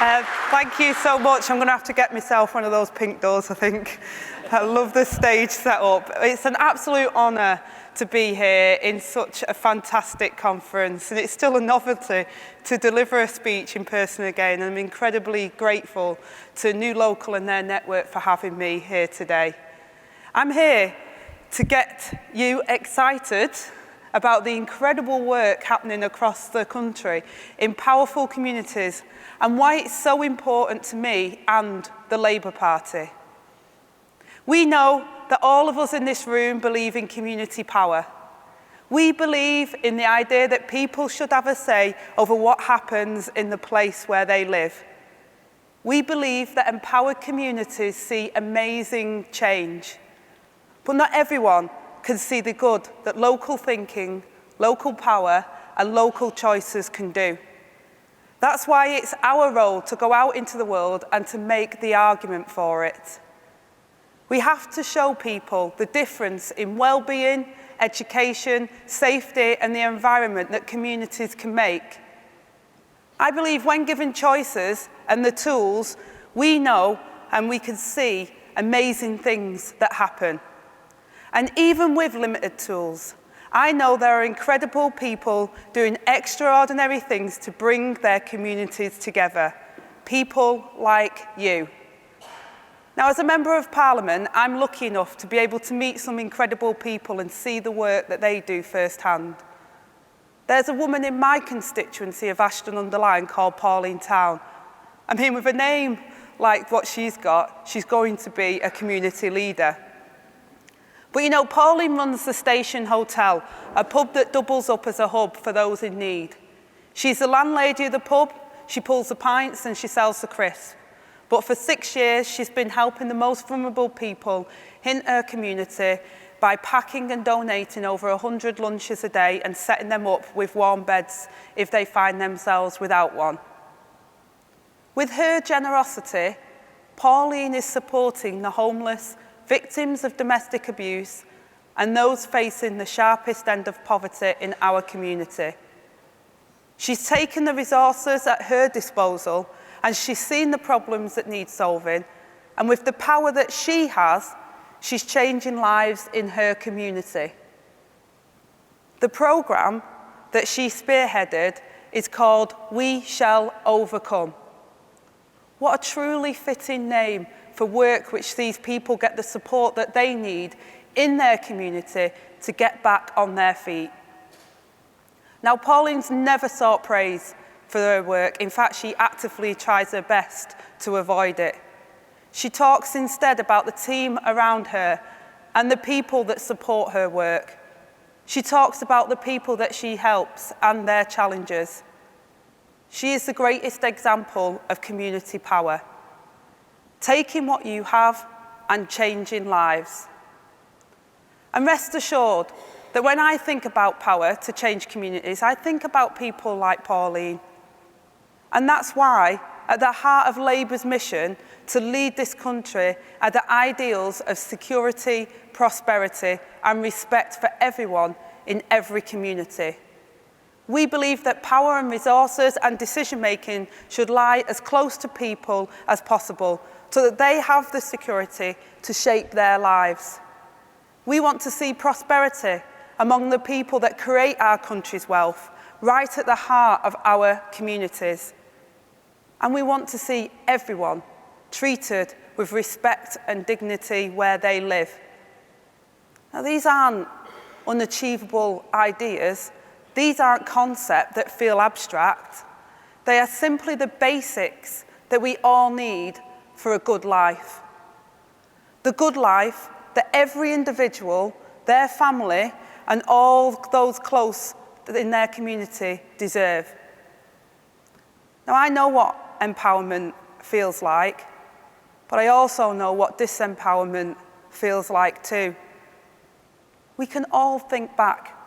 Thank you so much. I'm going to have to get myself one of those pink doors, I think. I love the stage set up. It's an absolute honour to be here in such a fantastic conference, and it's still a novelty to deliver a speech in person again. I'm incredibly grateful to New Local and their network for having me here today. I'm here to get you excited about the incredible work happening across the country in powerful communities and why it's so important to me and the Labour Party. We know that all of us in this room believe in community power. We believe in the idea that people should have a say over what happens in the place where they live. We believe that empowered communities see amazing change. But not everyone can see the good that local thinking, local power, and local choices can do. That's why it's our role to go out into the world and to make the argument for it. We have to show people the difference in well-being, education, safety, and the environment that communities can make. I believe when given choices and the tools, we know and we can see amazing things that happen. And even with limited tools, I know there are incredible people doing extraordinary things to bring their communities together. People like you. Now, as a Member of Parliament, I'm lucky enough to be able to meet some incredible people and see the work that they do firsthand. There's a woman in my constituency of Ashton-under-Lyne called Pauline Town. I mean, with a name like what she's got, she's going to be a community leader. But you know, Pauline runs the Station Hotel, a pub that doubles up as a hub for those in need. She's the landlady of the pub, she pulls the pints and she sells the crisps. But for 6 years, she's been helping the most vulnerable people in her community by packing and donating over 100 lunches a day and setting them up with warm beds if they find themselves without one. With her generosity, Pauline is supporting the homeless, victims of domestic abuse, and those facing the sharpest end of poverty in our community. She's taken the resources at her disposal and she's seen the problems that need solving, and with the power that she has, she's changing lives in her community. The programme that she spearheaded is called We Shall Overcome. What a truly fitting name for work which sees people get the support that they need in their community to get back on their feet. Now, Pauline's never sought praise for her work. In fact, she actively tries her best to avoid it. She talks instead about the team around her and the people that support her work. She talks about the people that she helps and their challenges. She is the greatest example of community power, taking what you have and changing lives. And rest assured that when I think about power to change communities, I think about people like Pauline. And that's why, at the heart of Labour's mission to lead this country are the ideals of security, prosperity, and respect for everyone in every community. We believe that power and resources and decision-making should lie as close to people as possible so that they have the security to shape their lives. We want to see prosperity among the people that create our country's wealth, right at the heart of our communities. And we want to see everyone treated with respect and dignity where they live. Now, these aren't unachievable ideas. These aren't concepts that feel abstract. They are simply the basics that we all need for a good life. The good life that every individual, their family, and all those close in their community deserve. Now, I know what empowerment feels like, but I also know what disempowerment feels like too. We can all think back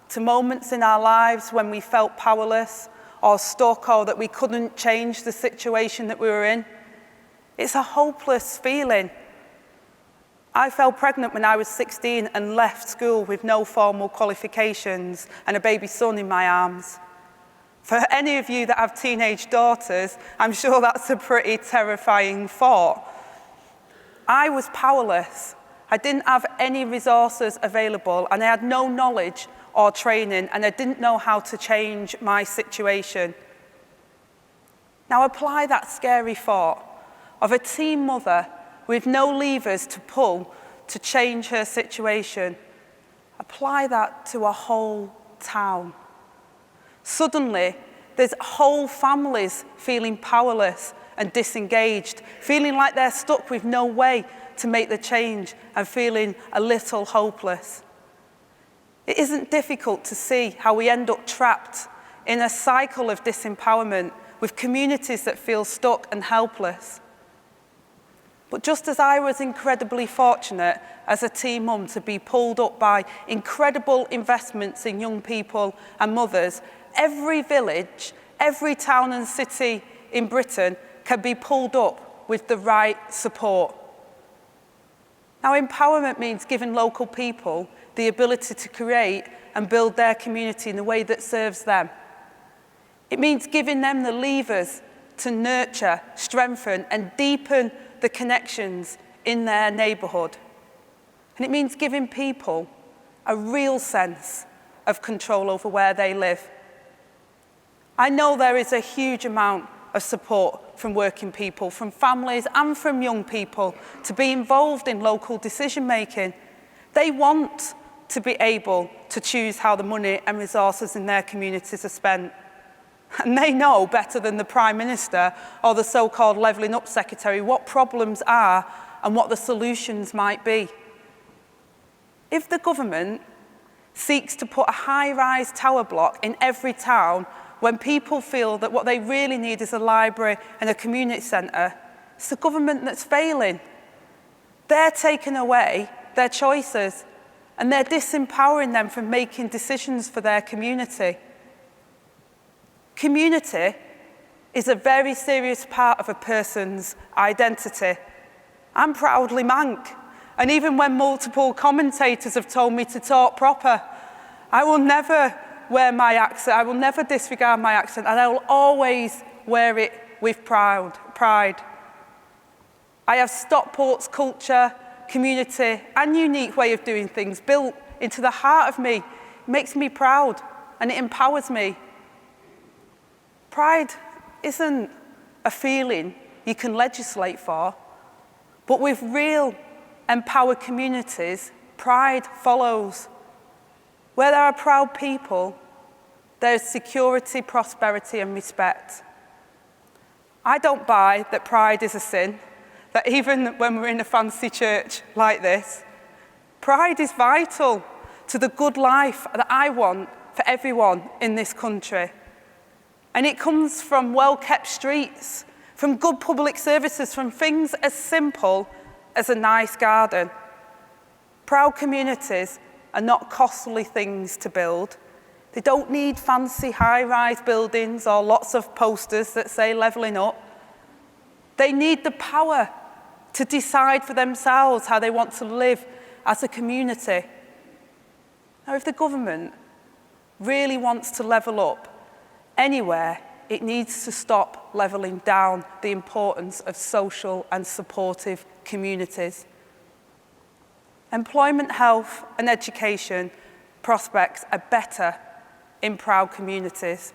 to moments in our lives when we felt powerless or stuck or that we couldn't change the situation that we were in. It's a hopeless feeling. I fell pregnant when I was 16 and left school with no formal qualifications and a baby son in my arms. For any of you that have teenage daughters, I'm sure that's a pretty terrifying thought. I was powerless. I didn't have any resources available, and I had no knowledge or training, and I didn't know how to change my situation. Now apply that scary thought of a teen mother with no levers to pull to change her situation. Apply that to a whole town. Suddenly, there's whole families feeling powerless and disengaged, feeling like they're stuck with no way to make the change and feeling a little hopeless. It isn't difficult to see how we end up trapped in a cycle of disempowerment with communities that feel stuck and helpless. But just as I was incredibly fortunate as a teen mum to be pulled up by incredible investments in young people and mothers, every village, every town and city in Britain can be pulled up with the right support. Now, empowerment means giving local people the ability to create and build their community in a way that serves them. It means giving them the levers to nurture, strengthen, and deepen the connections in their neighbourhood. And it means giving people a real sense of control over where they live. I know there is a huge amount of support from working people, from families and from young people to be involved in local decision making. They want to be able to choose how the money and resources in their communities are spent. And they know better than the Prime Minister or the so-called Levelling Up Secretary what problems are and what the solutions might be. If the government seeks to put a high-rise tower block in every town when people feel that what they really need is a library and a community centre, it's the government that's failing. They're taking away their choices and they're disempowering them from making decisions for their community. Community is a very serious part of a person's identity. I'm proudly Manc, and even when multiple commentators have told me to talk proper, I will never wear my accent, I will never disregard my accent, and I will always wear it with pride. I have Stockport's culture, community, and unique way of doing things built into the heart of me. It makes me proud, and it empowers me. Pride isn't a feeling you can legislate for, but with real empowered communities, pride follows. Where there are proud people, there is security, prosperity, and respect. I don't buy that pride is a sin, that even when we're in a fancy church like this, pride is vital to the good life that I want for everyone in this country. And it comes from well-kept streets, from good public services, from things as simple as a nice garden. Proud communities are not costly things to build. They don't need fancy high-rise buildings or lots of posters that say levelling up. They need the power to decide for themselves how they want to live as a community. Now, if the government really wants to level up anywhere, it needs to stop levelling down the importance of social and supportive communities. Employment, health, and education prospects are better in proud communities.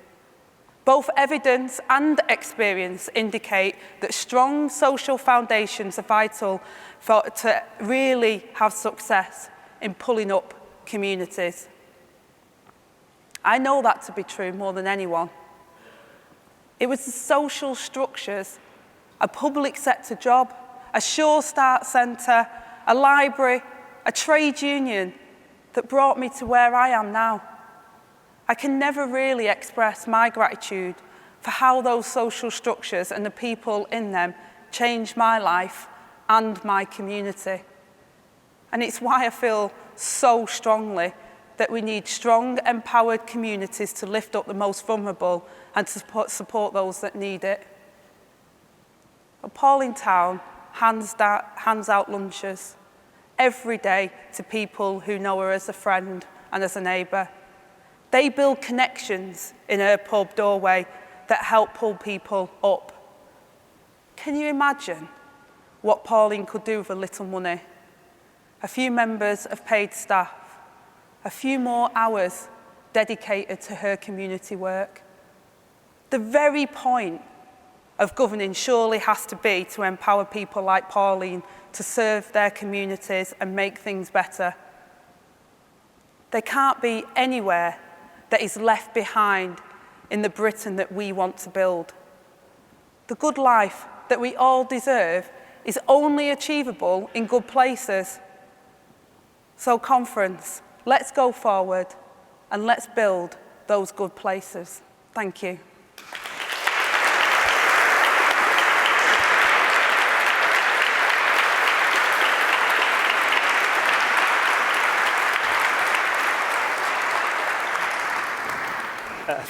Both evidence and experience indicate that strong social foundations are vital to really have success in pulling up communities. I know that to be true more than anyone. It was the social structures, a public sector job, a Sure Start centre, a library, a trade union that brought me to where I am now. I can never really express my gratitude for how those social structures and the people in them changed my life and my community. And it's why I feel so strongly that we need strong, empowered communities to lift up the most vulnerable and to support those that need it. Appalling Town hands out lunches every day to people who know her as a friend and as a neighbour. They build connections in her pub doorway that help pull people up. Can you imagine what Pauline could do with a little money? A few members of paid staff, a few more hours dedicated to her community work. The very point of governing surely has to be to empower people like Pauline to serve their communities and make things better. There can't be anywhere that is left behind in the Britain that we want to build. The good life that we all deserve is only achievable in good places. So conference, let's go forward and let's build those good places. Thank you.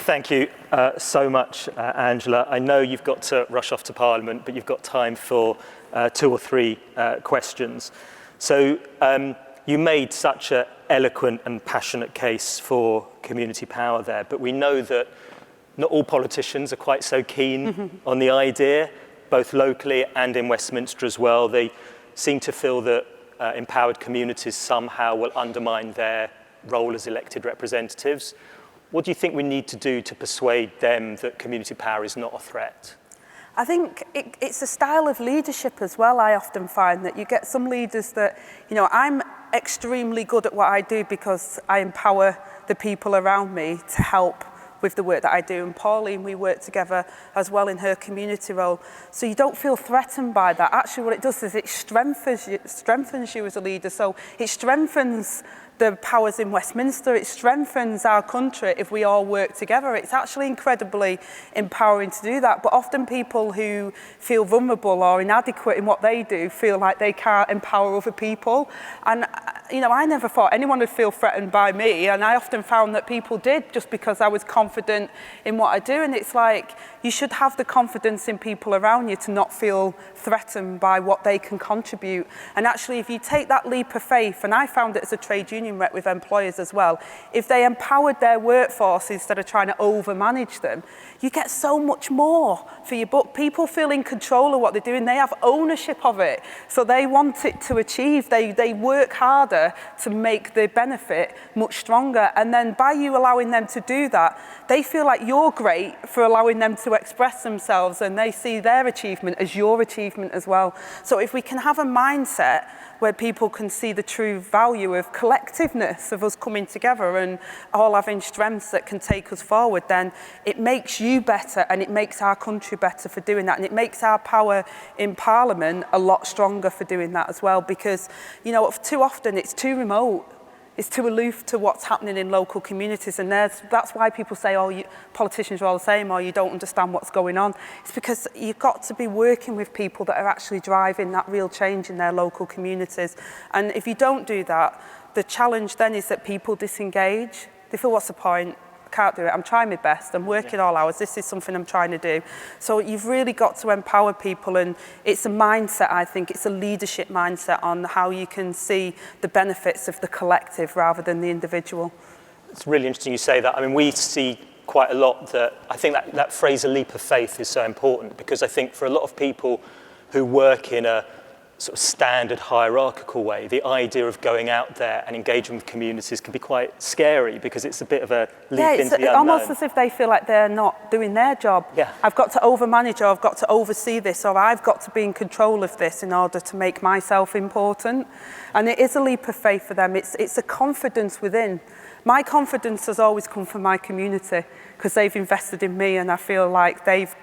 Thank you so much, Angela. I know you've got to rush off to Parliament, but you've got time for 2 or 3 questions. So you made such an eloquent and passionate case for community power there, but we know that not all politicians are quite so keen on the idea, both locally and in Westminster as well. They seem to feel that empowered communities somehow will undermine their role as elected representatives. What do you think we need to do to persuade them that community power is not a threat? I think it's a style of leadership as well. I often find that you get some leaders that, you know, I'm extremely good at what I do because I empower the people around me to help with the work that I do. And Pauline, we work together as well in her community role. So you don't feel threatened by that. Actually, what it does is it strengthens you as a leader. So it strengthens the powers in Westminster, it strengthens our country if we all work together. It's actually incredibly empowering to do that. But often people who feel vulnerable or inadequate in what they do feel like they can't empower other people. And, you know, I never thought anyone would feel threatened by me. And I often found that people did just because I was confident in what I do. And it's like, you should have the confidence in people around you to not feel threatened by what they can contribute. And actually, if you take that leap of faith, and I found it as a trade union rep with employers as well, if they empowered their workforce instead of trying to overmanage them, you get so much more for your buck. People feel in control of what they're doing. They have ownership of it. So they want it to achieve. They work harder to make the benefit much stronger. And then by you allowing them to do that, they feel like you're great for allowing them to express themselves, and they see their achievement as your achievement as well. So if we can have a mindset where people can see the true value of collectiveness, of us coming together and all having strengths that can take us forward, then it makes you better and it makes our country better for doing that. And it makes our power in Parliament a lot stronger for doing that as well, because, you know, too often it's too remote. It's too aloof to what's happening in local communities, and that's why people say, oh, politicians are all the same, or you don't understand what's going on. It's because you've got to be working with people that are actually driving that real change in their local communities. And if you don't do that, the challenge then is that people disengage. They feel, what's the point? I can't do it. I'm trying my best. I'm working all hours. This is something I'm trying to do. So you've really got to empower people, and it's a mindset, I think. It's a leadership mindset on how you can see the benefits of the collective rather than the individual. It's really interesting you say that. I mean, we see quite a lot that, I think that phrase, a leap of faith, is so important, because I think for a lot of people who work in a sort of standard hierarchical way, the idea of going out there and engaging with communities can be quite scary, because it's a bit of a leap into the unknown. It's almost as if they feel like they're not doing their job. Yeah. I've got to overmanage, or I've got to oversee this, or I've got to be in control of this in order to make myself important. And it is a leap of faith for them. It's a confidence within. My confidence has always come from my community, because they've invested in me, and I feel like they've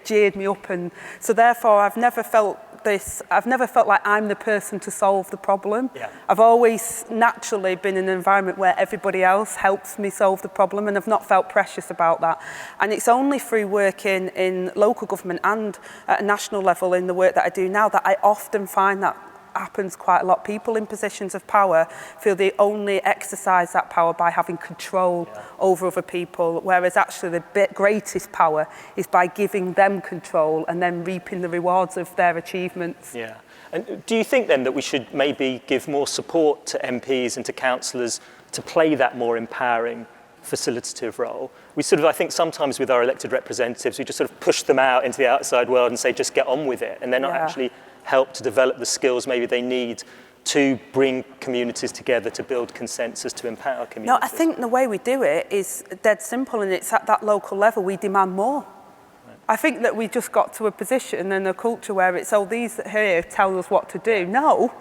geared me up. And so therefore I've never felt like I'm the person to solve the problem. Yeah. I've always naturally been in an environment where everybody else helps me solve the problem, and I've not felt precious about that. And it's only through working in local government and at a national level in the work that I do now that I often find that happens quite a lot. People in positions of power feel they only exercise that power by having control over other people, whereas actually the greatest power is by giving them control and then reaping the rewards of their achievements. Yeah. And do you think then that we should maybe give more support to MPs and to councillors to play that more empowering facilitative role. We sort of, I think sometimes with our elected representatives, we just sort of push them out into the outside world and say, just get on with it. And they're not actually help to develop the skills maybe they need to bring communities together, to build consensus, to empower communities. No, I think the way we do it is dead simple, and it's at that local level we demand more. I think that we just got to a position and a culture where it's, oh, these here tell us what to do. No,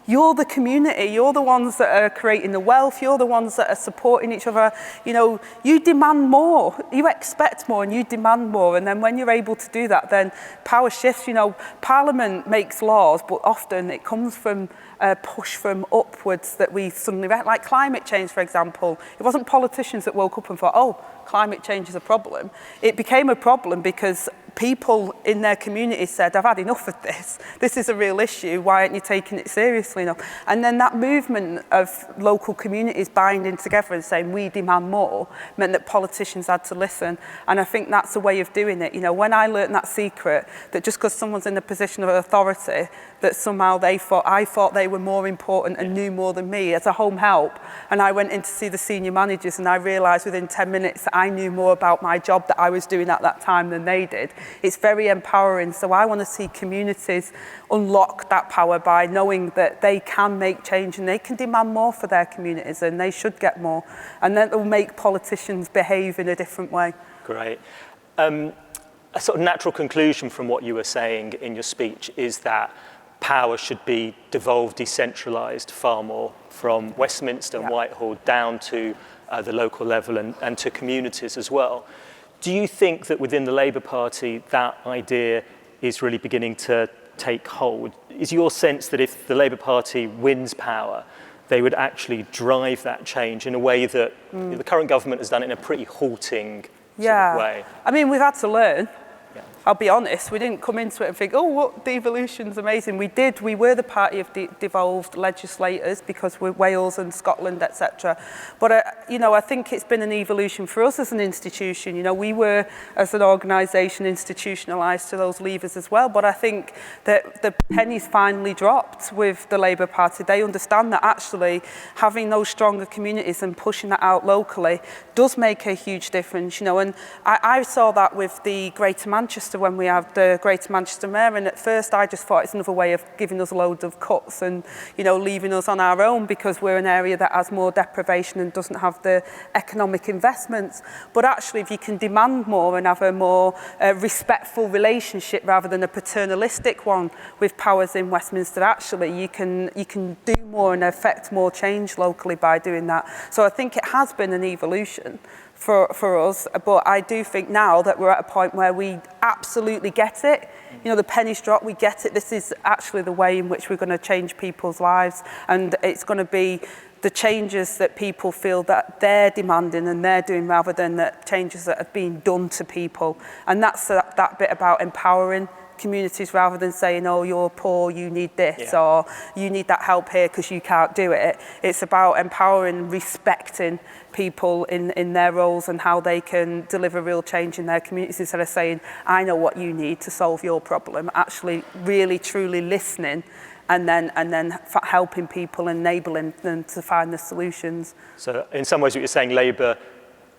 you're the community, you're the ones that are creating the wealth, you're the ones that are supporting each other. You know, you demand more, you expect more and you demand more. And then when you're able to do that, then power shifts. You know, Parliament makes laws, but often it comes from a push from upwards that we suddenly, like climate change, for example. It wasn't politicians that woke up and thought, oh, climate change is a problem. It became a problem because people in their community said, I've had enough of this. This is a real issue. Why aren't you taking it seriously enough? And then that movement of local communities binding together and saying, we demand more, meant that politicians had to listen. And I think that's a way of doing it. You know, when I learned that secret, that just because someone's in a position of authority, that somehow I thought they were more important and knew more than me as a home help. And I went in to see the senior managers and I realised within 10 minutes that I knew more about my job that I was doing at that time than they did. It's very empowering. So I want to see communities unlock that power by knowing that they can make change and they can demand more for their communities and they should get more. And then it will make politicians behave in a different way. Great. A sort of natural conclusion from what you were saying in your speech is that power should be devolved, decentralised far more from Westminster and Whitehall down to the local level and to communities as well. Do you think that within the Labour Party that idea is really beginning to take hold? Is your sense that if the Labour Party wins power, they would actually drive that change in a way that the current government has done it in a pretty halting sort of way? I mean, we've had to learn. I'll be honest, we didn't come into it and think, oh, what devolution's amazing. We were the party of devolved legislators because we're Wales and Scotland, etc. But, you know, I think it's been an evolution for us as an institution. You know, we were, as an organisation, institutionalised to those levers as well. But I think that the penny's finally dropped with the Labour Party. They understand that actually having those stronger communities and pushing that out locally does make a huge difference, you know. And I saw that with the Greater Manchester when we have the Greater Manchester Mayor, and at first I just thought it's another way of giving us loads of cuts and, you know, leaving us on our own because we're an area that has more deprivation and doesn't have the economic investments. But actually, if you can demand more and have a more respectful relationship rather than a paternalistic one with powers in Westminster, actually you can do more and affect more change locally by doing that. So I think it has been an evolution for us, but I do think now that we're at a point where we absolutely get it. You know, the penny's dropped, we get it. This is actually the way in which we're going to change people's lives, and it's going to be the changes that people feel that they're demanding and they're doing rather than the changes that have been done to people. And that's that bit about empowering communities rather than saying, oh, you're poor, you need this, or you need that help here because you can't do it. It's about empowering, respecting people in their roles and how they can deliver real change in their communities instead of saying, I know what you need to solve your problem. Actually really truly listening and then helping people, enabling them to find the solutions. So in some ways what you're saying, Labour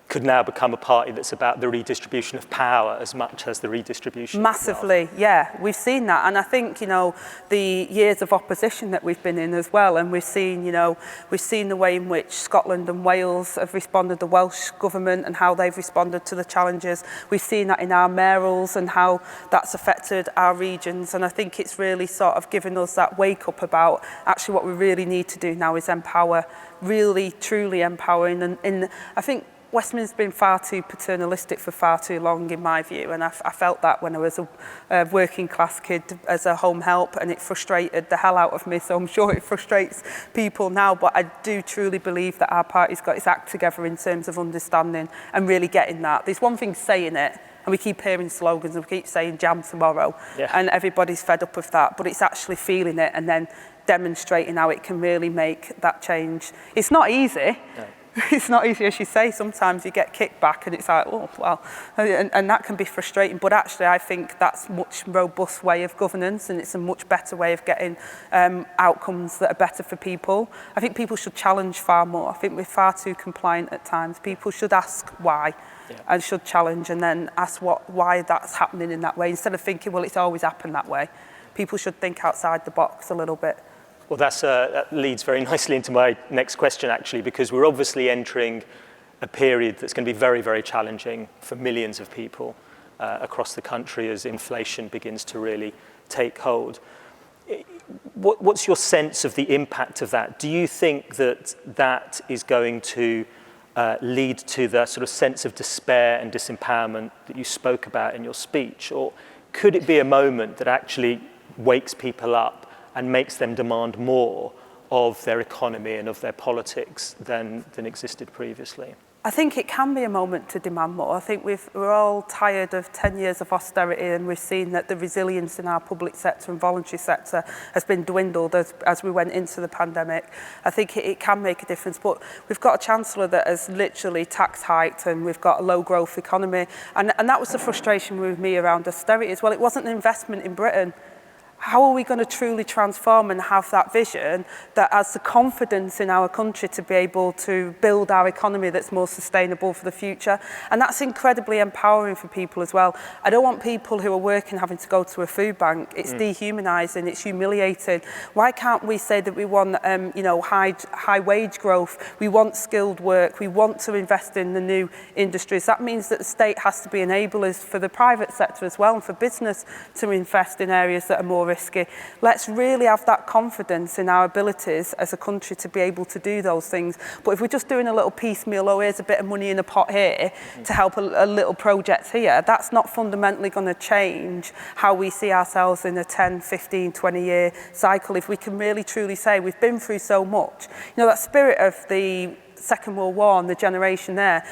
could now become a party that's about the redistribution of power as much as the redistribution massively of wealth. Yeah, we've seen that. And I think, you know, the years of opposition that we've been in as well, and we've seen the way in which Scotland and Wales have responded, the Welsh government and how they've responded to the challenges. We've seen that in our mayorals and how that's affected our regions. And I think it's really sort of given us that wake up about actually what we really need to do now is empower, really truly empowering. And I think Westminster's been far too paternalistic for far too long, in my view, and I felt that when I was a working class kid as a home help, and it frustrated the hell out of me, so I'm sure it frustrates people now, but I do truly believe that our party's got its act together in terms of understanding and really getting that. There's one thing saying it, and we keep hearing slogans and we keep saying jam tomorrow, and everybody's fed up with that, but it's actually feeling it and then demonstrating how it can really make that change. It's not easy. No. it's not easy as you say. Sometimes you get kicked back and it's like, oh, well, and that can be frustrating. But actually, I think that's a much robust way of governance, and it's a much better way of getting outcomes that are better for people. I think people should challenge far more. I think we're far too compliant at times. People should ask why. Yeah. And should challenge and then ask why that's happening in that way, instead of thinking, well, it's always happened that way. People should think outside the box a little bit. Well, that leads very nicely into my next question, actually, because we're obviously entering a period that's going to be very, very challenging for millions of people across the country as inflation begins to really take hold. What's your sense of the impact of that? Do you think that is going to lead to the sort of sense of despair and disempowerment that you spoke about in your speech? Or could it be a moment that actually wakes people up and makes them demand more of their economy and of their politics than existed previously? I think it can be a moment to demand more. I think we're all tired of 10 years of austerity, and we've seen that the resilience in our public sector and voluntary sector has been dwindled as we went into the pandemic. I think it can make a difference, but we've got a Chancellor that has literally tax hiked, and we've got a low growth economy. And that was the frustration with me around austerity as well. It wasn't an investment in Britain. How are we going to truly transform and have that vision that has the confidence in our country to be able to build our economy that's more sustainable for the future? And that's incredibly empowering for people as well. I don't want people who are working having to go to a food bank. It's dehumanising, it's humiliating. Why can't we say that we want high wage growth, we want skilled work, we want to invest in the new industries? That means that the state has to be enablers for the private sector as well, and for business to invest in areas that are more risky. Let's really have that confidence in our abilities as a country to be able to do those things. But if we're just doing a little piecemeal, oh, here's a bit of money in a pot here to help a little project here, that's not fundamentally going to change how we see ourselves in a 10, 15, 20-year cycle. If we can really truly say we've been through so much, that spirit of the Second World War and the generation there,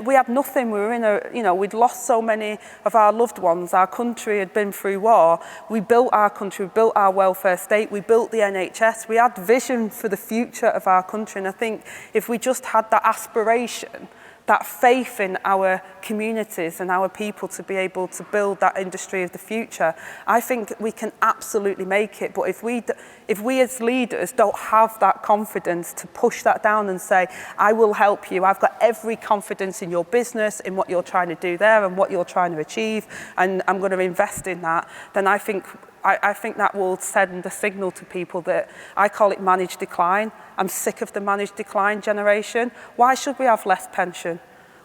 we had nothing. We were in we'd lost so many of our loved ones. Our country had been through war. We built our country, we built our welfare state, we built the NHS. We had vision for the future of our country. And I think if we just had that aspiration, that faith in our communities and our people to be able to build that industry of the future, I think we can absolutely make it. But if we as leaders don't have that confidence to push that down and say, I will help you, I've got every confidence in your business, in what you're trying to do there and what you're trying to achieve, and I'm going to invest in that, then I think that will send a signal to people that I call it managed decline. I'm sick of the managed decline generation. Why should we have less pension?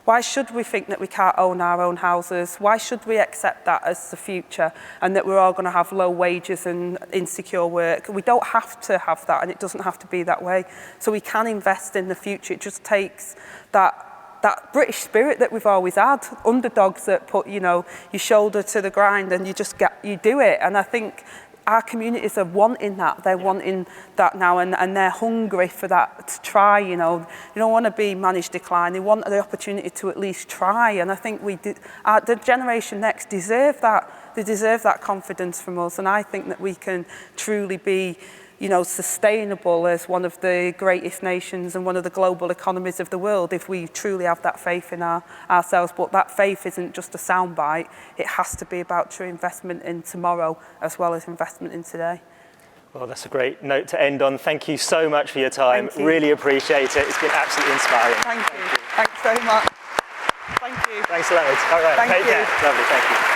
Why should we think that we can't own our own houses? Why should we accept that as the future and that we're all going to have low wages and insecure work? We don't have to have that, and it doesn't have to be that way. So we can invest in the future. It just takes that British spirit that we've always had, underdogs that put, your shoulder to the grind and you do it. And I think our communities are wanting that. They're wanting that now, and they're hungry for that to try. They don't want to be managed decline. They want the opportunity to at least try. And I think the generation next deserve that. They deserve that confidence from us. And I think that we can truly be sustainable as one of the greatest nations and one of the global economies of the world if we truly have that faith in ourselves. But that faith isn't just a soundbite. It has to be about true investment in tomorrow as well as investment in today. Well, that's a great note to end on. Thank you so much for your time. Thank you. Really appreciate it. It's been absolutely inspiring. Thank you. Thanks very much. Thank you. Thanks a lot. All right. Thank you. Take care. Lovely. Thank you.